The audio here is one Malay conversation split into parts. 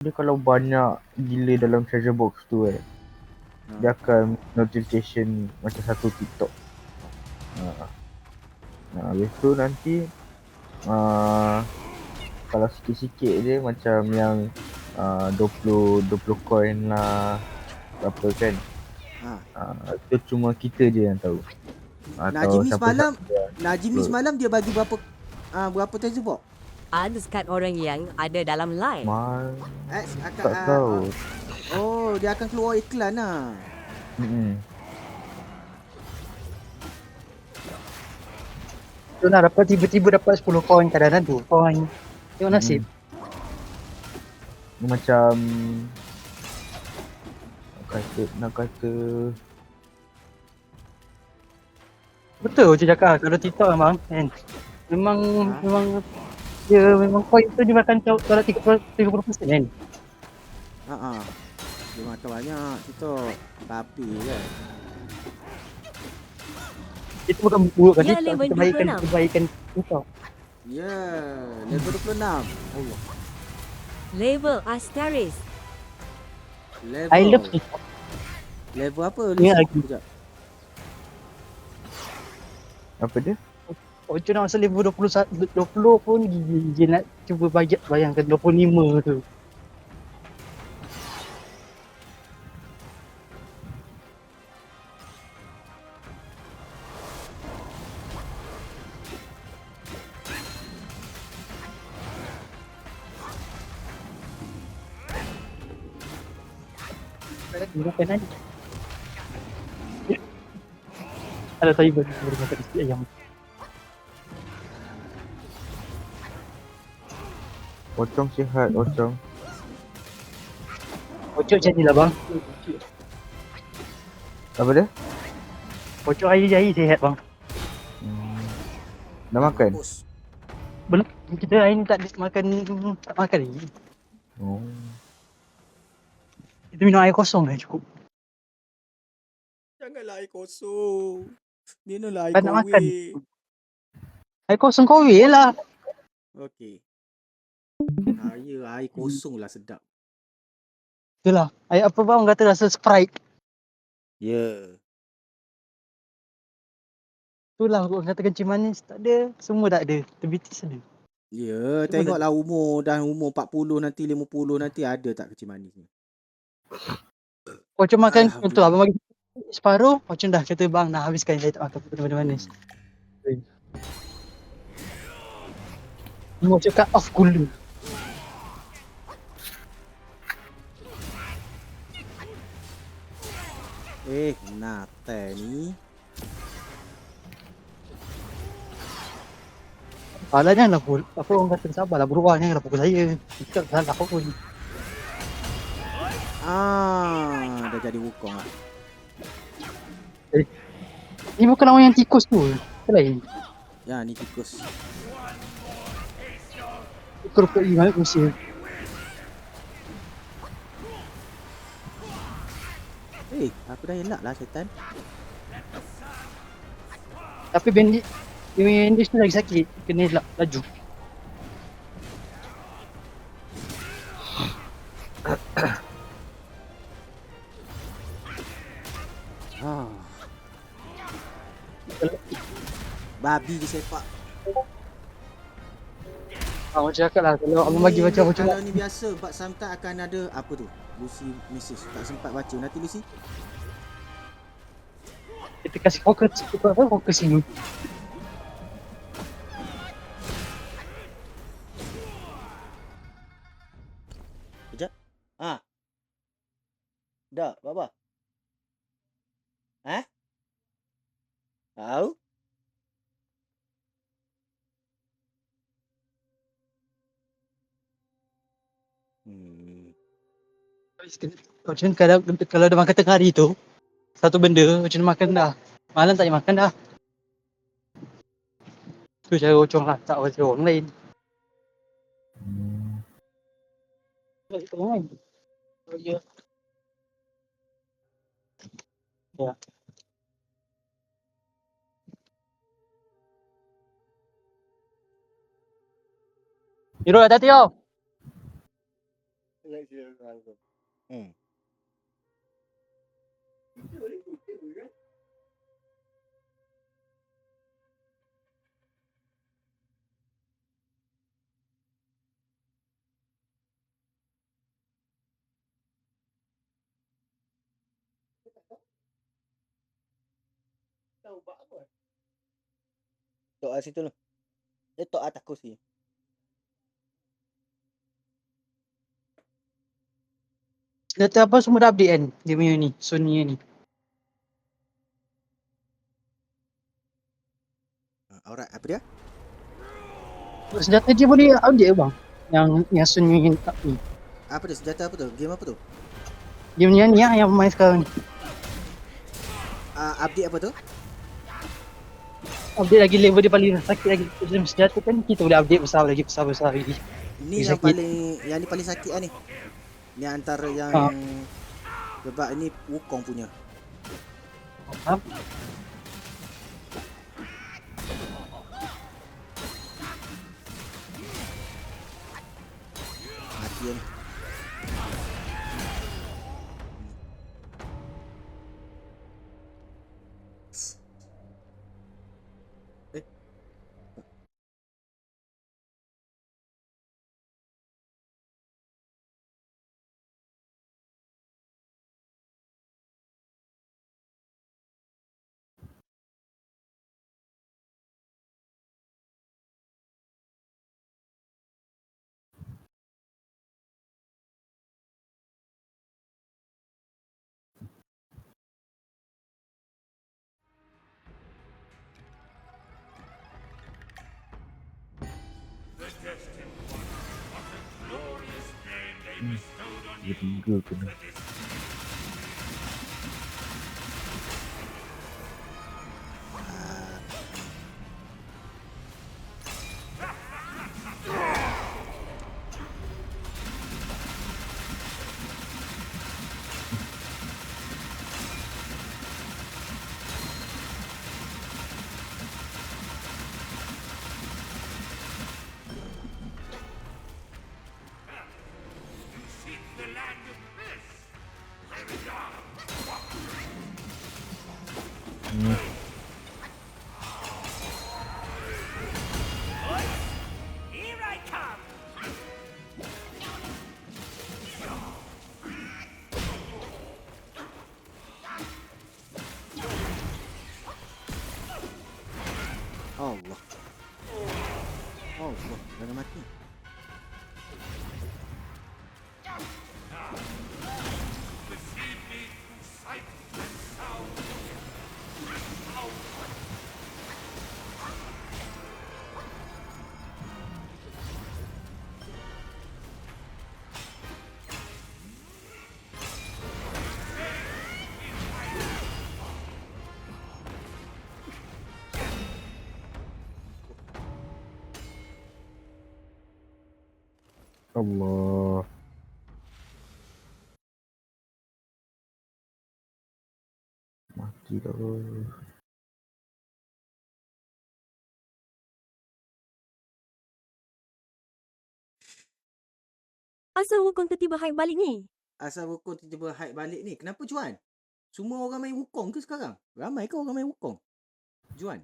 Dia kalau banyak gila dalam treasure box tu dia akan notification macam satu TikTok. Habis tu nanti kalau sikit-sikit je macam yang 20 coin lah apa kan. Itu cuma kita je yang tahu. Atau Najim ni semalam dia bagi berapa treasure box? Ada sekat orang yang ada dalam live. Tak tahu. Oh, dia akan keluar iklan lah. Tu nak dapat tiba-tiba dapat 10 coin, kadang-kadang 2 coin. Tengok nasib. Macam nak kata betul je cakap kalau TikTok memang kan. Memang dia memang coin tu dia makan kalau 30% kan. Dia makan banyak TikTok. Tapi kan. Itu bukan buruk kan, Ya, level kebaikan TikTok. Ya, level 26. Allah. Level Asteris. I love TikTok. Level apa? Ni lagi. Apa dia? Ocon nak masuk level 20 pun gigi nak cuba bayangkan 25 tu. Bukan aja. Ada tadi baru makan nasi ayam. Ocong sihat, Ocong. Ocok jadilah bang. Apa dia? Ocok air sihat bang. Dah makan? Belum, kita hari ni tak makan lagi. Oh. Kita minum air kosong dah cukup. Janganlah air kosong. Minumlah air Tak nak makan. kowe. Air kosong kowe lah. Okey. Air kosong lah sedap. Itulah. Air apa bang kata rasa Sprite. Ya. Itulah orang kata kencing manis tak ada. Semua tak ada. Diabetes ada. Ya, tengoklah umur 40 nanti 50 nanti ada tak kencing manis ni. Ocon makan untuk abang bagi separuh, Ocon dah kata bang dah habiskan saya tak makan benda manis. Mau cakap off gula. Nate ni. Alah janganlah pukul. Apa orang kata sabarlah berubah janganlah pukul saya. Tak salah apa pun. Dah jadi wukong lah. Ni bukan lawan yang tikus tu. Lain. Ya, ni tikus. Kerupuk ingat usia. Aku dah elak lah setan. Tapi bandit tu lagi sakit. Kena laju. Babi je sepak. Macam cakap lah kalau abang bagi macam Kalau ni biasa but sometimes akan ada apa tu? Lucy message tak sempat baca. Nanti Lucy. Kita kasih fokus ini. Sekejap. Dah, apa? Tahu? Macam kalau dah makan tengah hari tu satu benda macam makan dah. Malam tak payah makan dah. Tu cara Ocong lah, tak macam orang lain. Ya. Hiro, hati-hati kau. Hmm. Tok kat situ tu. Tok atas kursi. Senjata apa semua dah update kan? Dia punya ni, Sony ni. Alright, apa dia? Senjata dia boleh update ke bang? Yang Sony ni. Apa dia? Senjata apa tu? Game apa tu? Dia punya ni lah yang main sekarang ni. Update apa tu? Update lagi level dia paling sakit lagi. Macam senjata kan kita boleh update besar lagi. Ni yang sakit. yang ni paling sakit lah ni. Ni antara yang sebab ni Wukong punya. Ha? Mati kan. Dia 3 kena. Allah. Allah, jangan mati. Allah. Mati dah. Asal Wukong tiba-tiba hype balik ni? Asal Wukong tiba-tiba hype balik ni. Kenapa Juan? Semua orang main Wukong ke sekarang? Ramai ke orang main Wukong? Juan.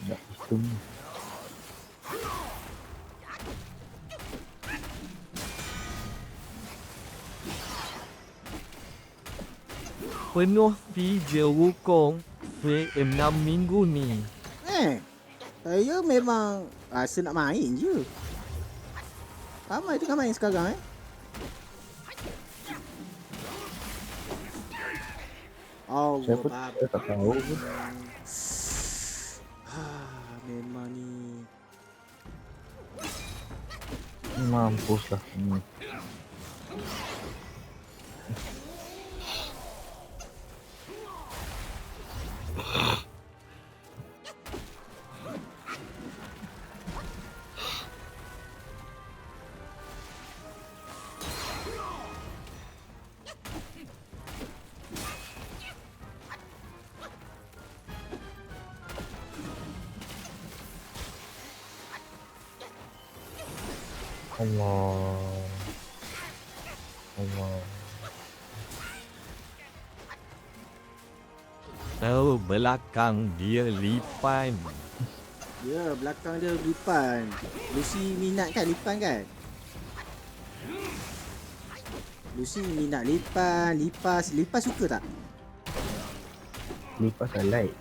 Tak sistem. Penuh video Wukong film 6 minggu ni. Saya memang rasa nak main je. Ramai tengah main sekarang Allah, Saya pun saya tak tahu pun. memang ni. Mampus lah. Allah. Allah. Terbelakang dia lipan. Ya, belakang dia lipan. Lucy minat kan lipan kan? Lucy minat lipan, lipas. Lipas suka tak? Lipas I like.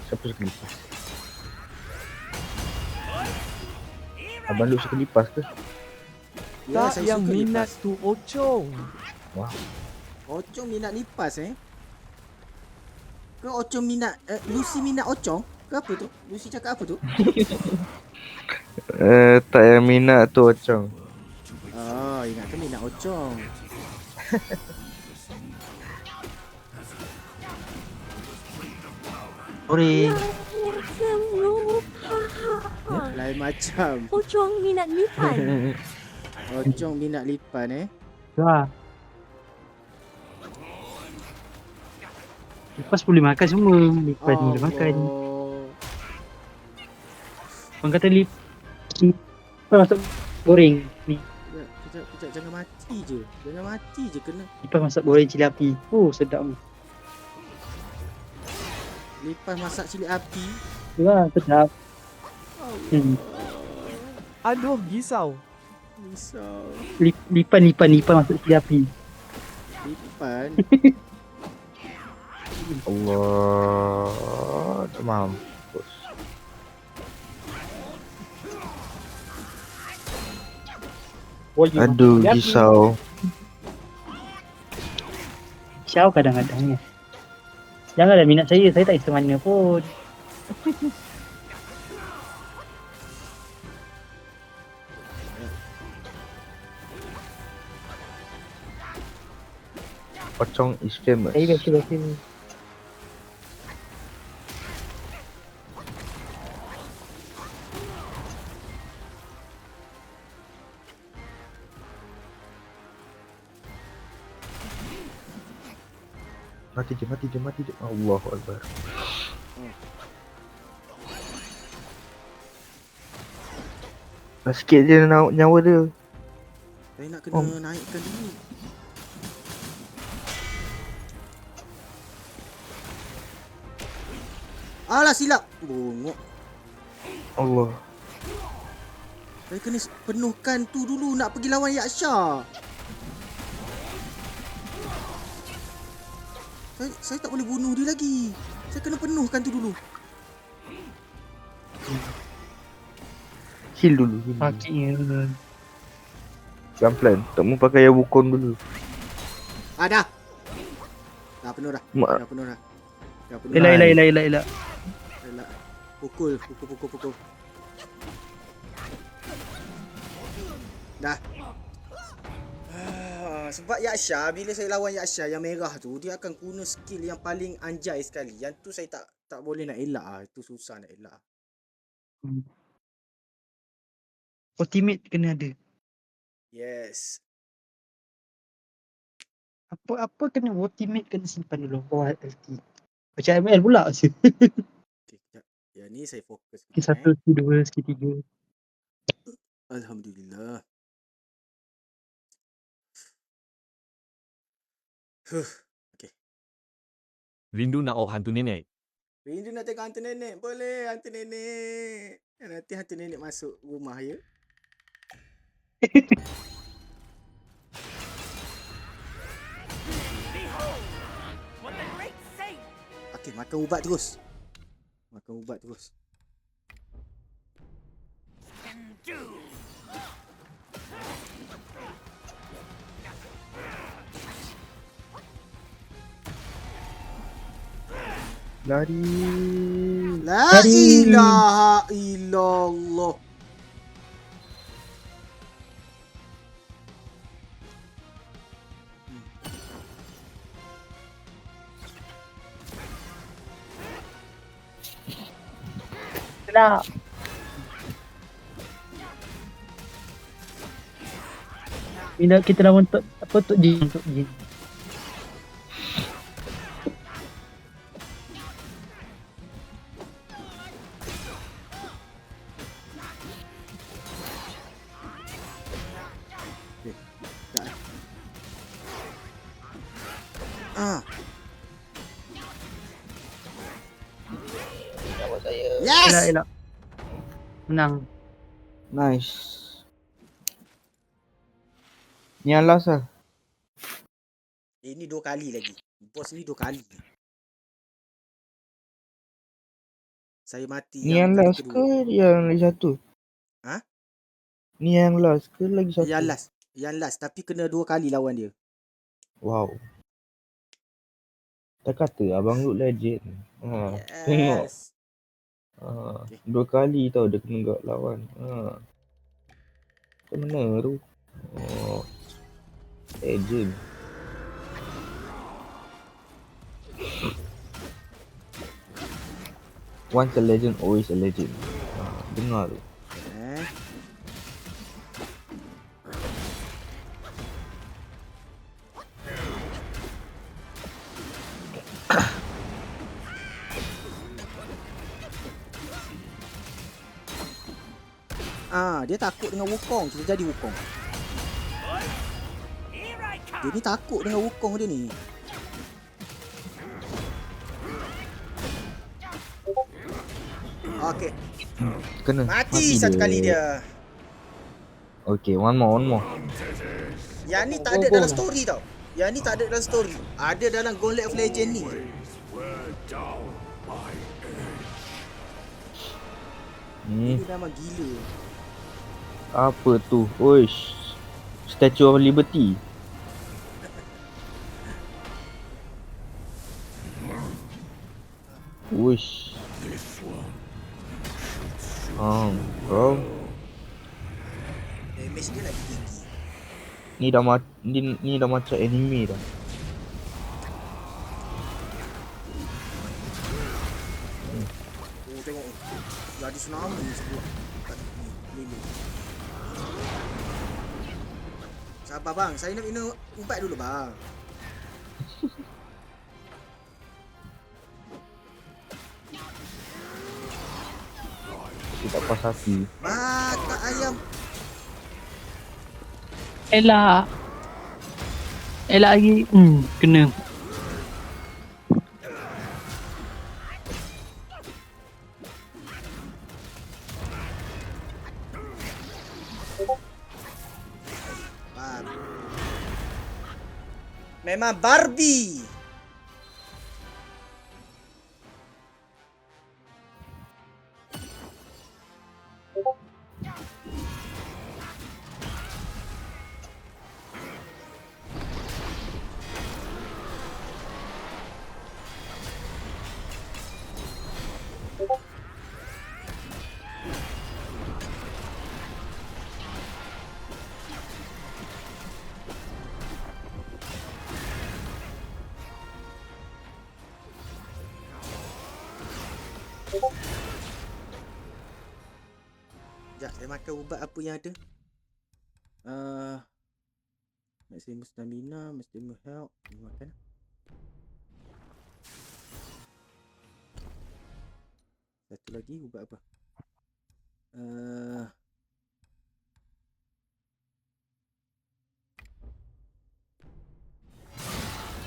Siapa suka lipas? Abang Lu suka lipas ke? Ya, Tak saya yang suka minat lipas. tu Ocong. Wah. Ocong minat lipas Ke Ocong minat Lucy minat Ocong? Ke apa tu? Lucy cakap apa tu? Tak yang minat tu Ocong. Oh, ingatkan minat Ocong. Boring. Lain macam. Pocong minat lipan. Ocong minat lipan Wah. Lipas boleh makan semua. Lipas ni boleh makan. Orang kata lipas masuk goreng. Ni Kejap, jangan mati je. Jangan mati je kena. lipas masak goreng cili api. Oh, sedap ni. Lipas masak cili api. Wah, sedap. Aduh, risau. Risau. Lipan masuk cili api. Lipan. Allah. Tak mampus. Aduh, risau. Risau kadang-kadang ni. Janganlah minat saya tak kisah mana pun. Pocong is famous. Saya biasa-biasa. Mati je. Allahu Akbar. Sikit je nyawa dia. Saya nak kena naikkan dulu. Alah, silap. Bongok. Allah. Saya kena penuhkan tu dulu nak pergi lawan Yaksha. Saya tak boleh bunuh dia lagi. Saya kena penuhkan tu dulu. Heal dulu. Paknya. Pelan-pelan. Tak mau pakai yang wukong dulu. Dah. Dah penuh dah. Ma- Dah penuh dah. Elak. Elak. Pukul. Dah. Sebab Yaksha, bila saya lawan Yaksha yang merah tu, dia akan guna skill yang paling anjay sekali. Yang tu saya tak boleh nak elak ah. Itu susah nak elak. Ultimate kena ada. Yes. Apa kena ultimate kena simpan dulu. Bawah LT. Macam ML pula je. Okay, kejap. Yang ni saya fokus. Skill 1, skill 2, skill 3. Alhamdulillah. Rindu nak hantu nenek. Rindu nak tengok hantu nenek. Boleh hantu nenek. Nanti hantu nenek masuk rumah ya. Okey, makan ubat terus. Lari. La ilaha illallah. Sedap. Bila kita lawan untuk jin. buat saya. Yes! Elak. Menang. Nice. Ni yang last lah. Ini 2 kali lagi. Bos ni 2 kali. Saya mati Ni yang kali last kedua. ke yang lagi satu? Ha? Ni yang last ke lagi satu? Yang last. Yang last. Tapi kena 2 kali lawan dia. Wow. Tak kata abang look legend. Tengok. Yes. Okay. 2 kali tau dia kena gak lawan. Macam mana tu? Legend. Once a legend, always a legend. Dengar tu. Dia takut dengan Wukong. Kita jadi Wukong. Dia ni takut dengan Wukong dia ni. Okay. Kena. Mati satu kali dia. Okay, one more. Yang ni tak ada dalam story tau. Yang ni tak ada dalam story. Ada dalam Gauntlet of Legend ni. Ini memang gila. Apa tu? Oish. Statue of Liberty. Wish. Bro. Damage dia lagi tinggi. Ni dah macam anime dah. Oh tengok. Jadi tsunami sebelah. Ni. Sabar bang, saya nak minum ubat dulu bang. Tak puas hati. Mata ayam. Elak lagi. Kena. Memang Barbie. Sekejap, saya makan ubat apa yang ada. Maximum stamina, maximum health. Saya makan. Satu lagi ubat apa?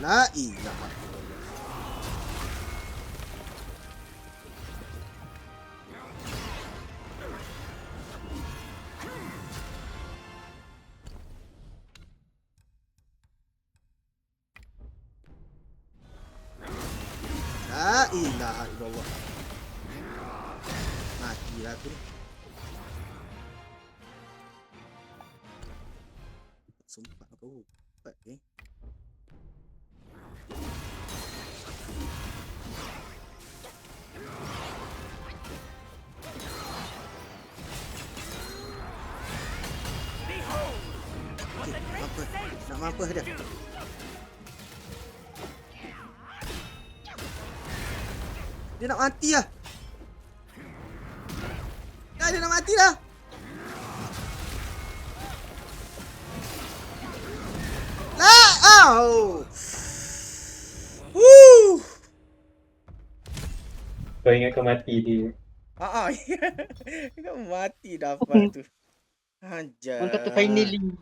La ilaha illallah. La ilaha illallah. Matilah aku ni. Sumpah aku ubat Nak mampus dia. Dia nak mati lah. Dia nak mati lah. Oh. Kau ingat kau mati dia. Kau mati dapat tu. Anjay. Orang kata finally.